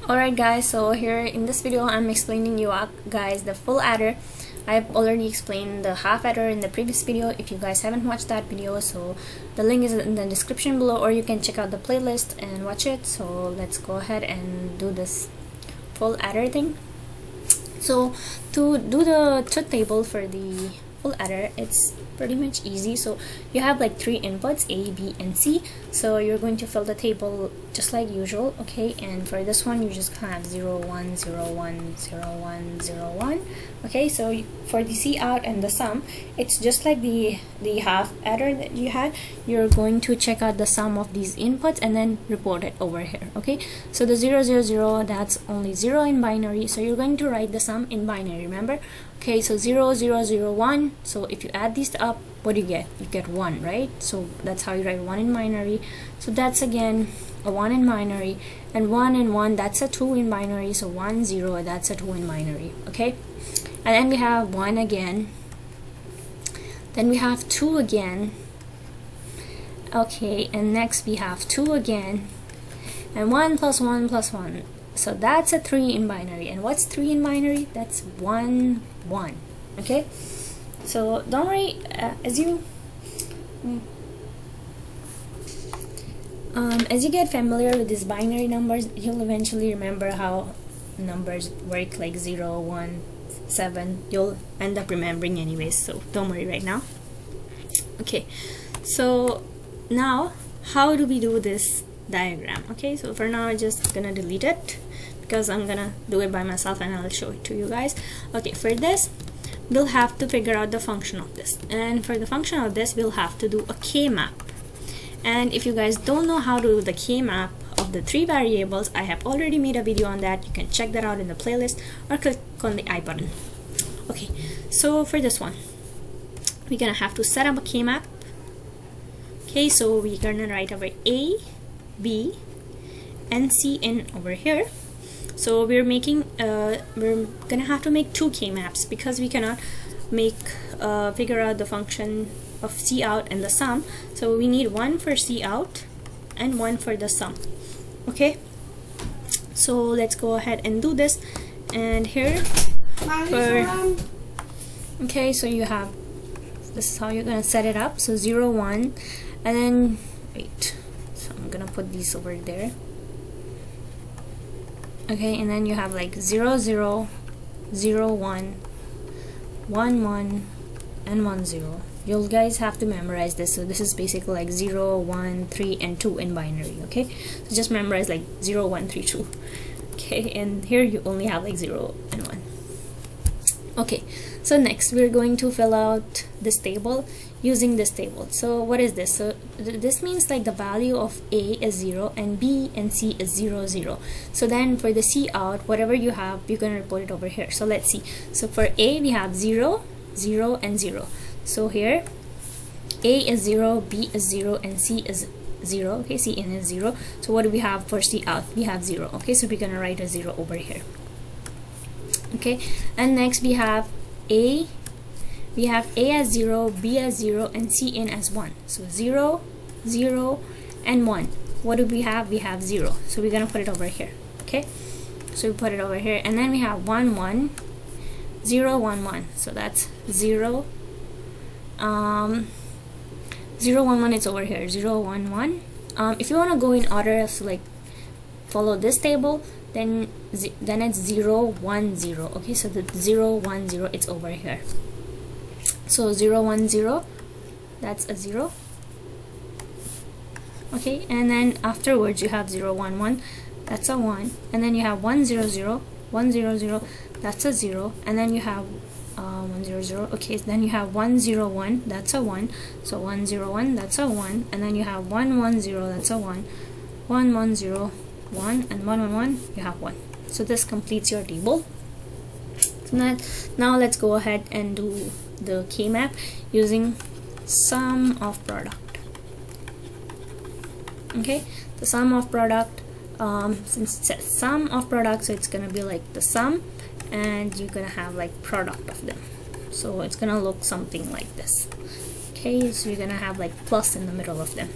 Alright guys, so here in this video I'm explaining you guys the full adder. I've already explained the half adder in the previous video if you guys haven't watched that video, so the link is in the description below, or you can check out the playlist and watch it. So let's go ahead and do this full adder thing. So to do the truth table for the full adder, it's pretty much easy. So you have like three inputs, A, B, and C. So you're going to fill the table just like usual, okay? And for this one, you just have 0, 1, 0, 1, 0, 1, 0, 1. Okay, so for the C out and the sum, it's just like the half adder that you had. You're going to check out the sum of these inputs and then report it over here, okay? So the 0, 0, 0, that's only 0 in binary, so you're going to write the sum in binary, remember? Okay, so 0, 0, 0, 1. So if you add these up, what do you get? You get 1, right? So that's how you write 1 in binary. So that's again a 1 in binary, and 1 and 1, that's a 2 in binary. So 1, 0, that's a 2 in binary, okay? And then we have 1 again, then we have 2 again, okay, and next we have 2 again, and 1 plus 1 plus 1. So that's a 3 in binary. And what's 3 in binary? That's 1, 1. Okay? So don't worry, as you get familiar with these binary numbers, you'll eventually remember how numbers work, like 0, 1, 7. You'll end up remembering anyways, so don't worry right now. Okay, so now how do we do this diagram? Okay, so for now I'm just gonna delete it because I'm gonna do it by myself and I'll show it to you guys. Okay, for this we'll have to figure out the function of this, and for the function of this we'll have to do a k-map. And if you guys don't know how to do the k-map of the three variables, I have already made a video on that. You can check that out in the playlist or click on the I button. Okay, so for this one we're gonna have to set up a k-map. Okay, so we're gonna write our A, B, and C in over here. So we're gonna have to make two k-maps because we cannot make figure out the function of C out and the sum. So we need one for C out and one for the sum. Okay, so let's go ahead and do this. And here okay, so you have, this is how you're gonna set it up. So 0, 1, and then wait, so I'm gonna put these over there. Okay, and then you have like 0, 0, 0, 1, 1, 1, and 1, 0. You guys have to memorize this. So this is basically like 0, 1, 3, and 2 in binary. Okay, so just memorize like 0, 1, 3, 2. Okay, and here you only have like 0 and 1. Okay, so next we're going to fill out this table using this table. So what is this? So this means like the value of A is 0 and B and C is 0, 0. So then for the C out, whatever you have, you're going to report it over here. So let's see. So for A we have 0, 0, and 0. So here A is 0, B is 0, and C is 0. Okay, C in is 0. So what do we have for C out? We have 0. Okay, so we're going to write a 0 over here. Okay, and next we have A. We have A as 0, B as 0, and C in as 1. So 0, 0, and 1. What do we have? We have 0. So we're gonna put it over here. Okay, so we put it over here, and then we have 1, 1, 0, 1, 1. So that's 0, 0, 1, 1. It's over here. 0, 1, 1. If you want to go in order, so like follow this table, then it's 0, 1, 0. Okay, so the 0, 1, 0, it's over here. So 0, 1, 0, that's a 0. Okay, and then afterwards you have 0, 1, 1, that's a 1, and then you have 1, 0, 0, 1, 0, 0, that's a 0, and then you have 1, 0, 0. Okay, then you have 1, 0, 1, that's a 1. So 1, 0, 1, that's a 1, and then you have 1, 1, 0, that's a 1, 1, 1, 0, 1, and 1, 1, 1, you have 1. So this completes your table. So now let's go ahead and do the k-map using sum of product. Okay, the sum of product, since it says sum of product, so it's gonna be like the sum, and you're gonna have like product of them. So it's gonna look something like this. Okay, so you're gonna have like plus in the middle of them,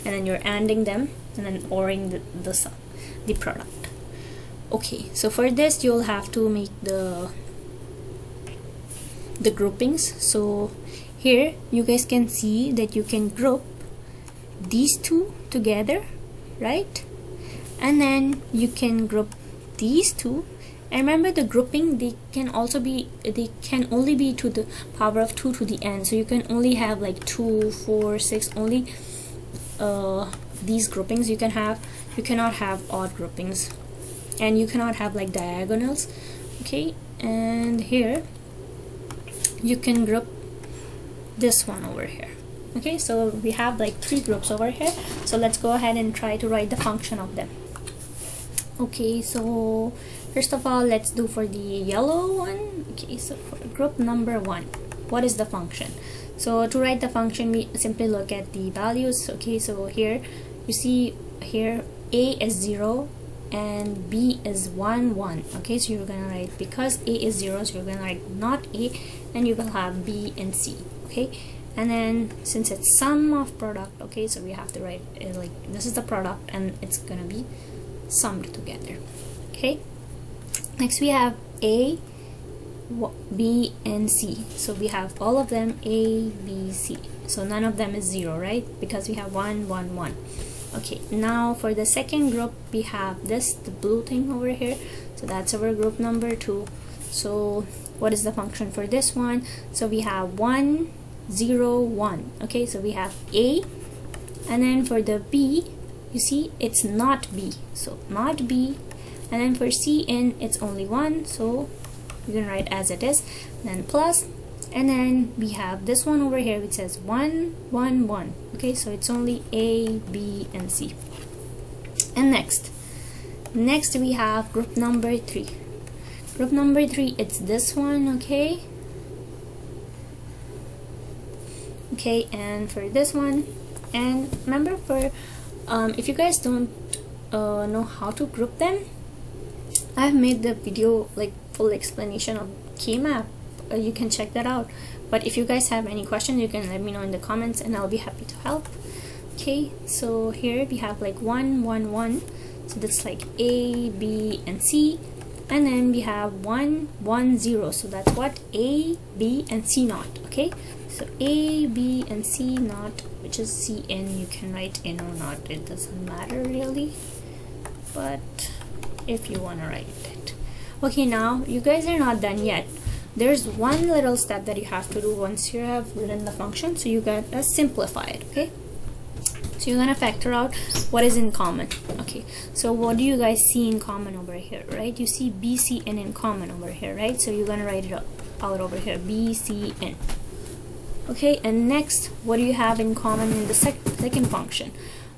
and then you're ANDing them and then ORing the product. Okay, so for this you'll have to make the groupings. So here you guys can see that you can group these two together, right? And then you can group these two. And remember, the grouping, they can only be to the power of 2 to the n. So you can only have like 2, 4, 6, only these groupings you cannot have odd groupings, and you cannot have like diagonals. Okay, and here you can group this one over here. Okay, so we have like 3 groups over here. So let's go ahead and try to write the function of them. Okay, so first of all, let's do for the yellow one. Okay, so for group number 1, what is the function? So to write the function, we simply look at the values. Okay, so here you see here a is 0 and b is 1 1. Okay, so you're gonna write, because a is 0, so you're gonna write not a, and you will have b and c. Okay, and then since it's sum of product, okay, so we have to write like this is the product and it's gonna be summed together. Okay, next we have a, b and c. So we have all of them a, b, c. So none of them is 0, right? Because we have 1 1 1. Okay, now for the second group, we have this, the blue thing over here. So that's our group number 2. So what is the function for this one? So we have 1 0 1. Okay, so we have a, and then for the b, you see it's not b, so not b, and then for cn it's only 1, so you can write as it is, then plus, and then we have this one over here which says 1 1 1. Okay, so it's only a, b, and c. And next we have group number 3. Group number 3, it's this one. Okay, and for this one, and remember, for if you guys don't know how to group them, I've made the video like full explanation of K-map. You can check that out. But if you guys have any questions, you can let me know in the comments and I'll be happy to help. Okay, so here we have like 1 1 1, so that's like a, b, and c, and then we have 1 1 0, so that's what, a, b, and c naught. Okay, so a, b, and c naught, which is cn. You can write in or not, it doesn't matter really, but if you want to write it. Okay, now you guys are not done yet. There's one little step that you have to do once you have written the function, so you gotta simplify it. Okay, so you're gonna factor out what is in common. Okay, so what do you guys see in common over here, right? You see b, c, n in common over here, right? So you're gonna write it out over here, b, c, n. Okay, and next, what do you have in common in the second function?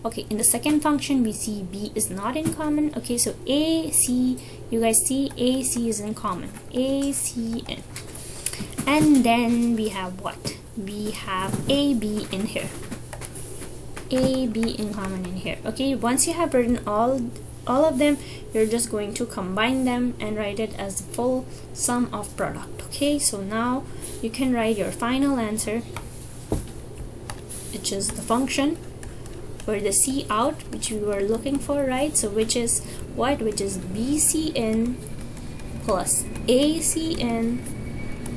Okay, in the second function, we see b is not in common. Okay, so a, c, you guys see a, c is in common, a, c, n. And then we have what? We have a, b in here, a, b in common in here. Okay, once you have written all of them, you're just going to combine them and write it as the full sum of product. Okay, so now you can write your final answer, which is the function for the c out, which we were looking for, right? So which is what? Which is bcn plus acn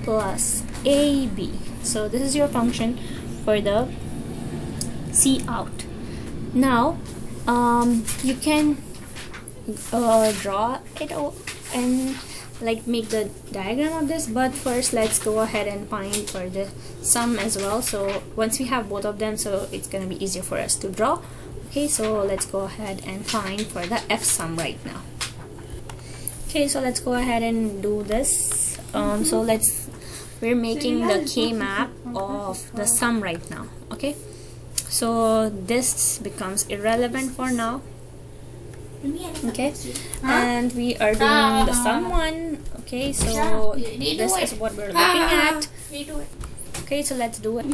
plus ab. So this is your function for the c out. Now you can draw it and like make the diagram of this, but first let's go ahead and find for the sum as well. So once we have both of them, so it's gonna be easier for us to draw. Okay, so let's go ahead and find for the f sum right now. Okay, so let's go ahead and do this. So we're making the K-map of the sum right now. Okay, so this becomes irrelevant for now. Okay, and we are doing the sum one. Okay, so this is what we're looking at. Okay, so let's do it.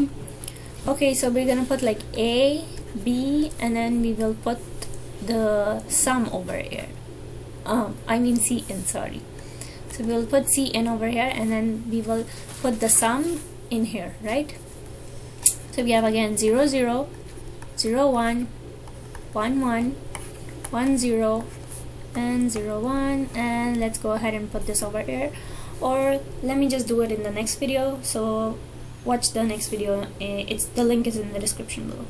Okay, so we're gonna put like a, b, and then we will put the sum over here. I mean cn, sorry. So we'll put cn over here, and then we will put the sum in here, right? So we have again 0 0 0 1 1 1 1 0 and 01, and let's go ahead and put this over here, or let me just do it in the next video. So watch the next video. The link is in the description below.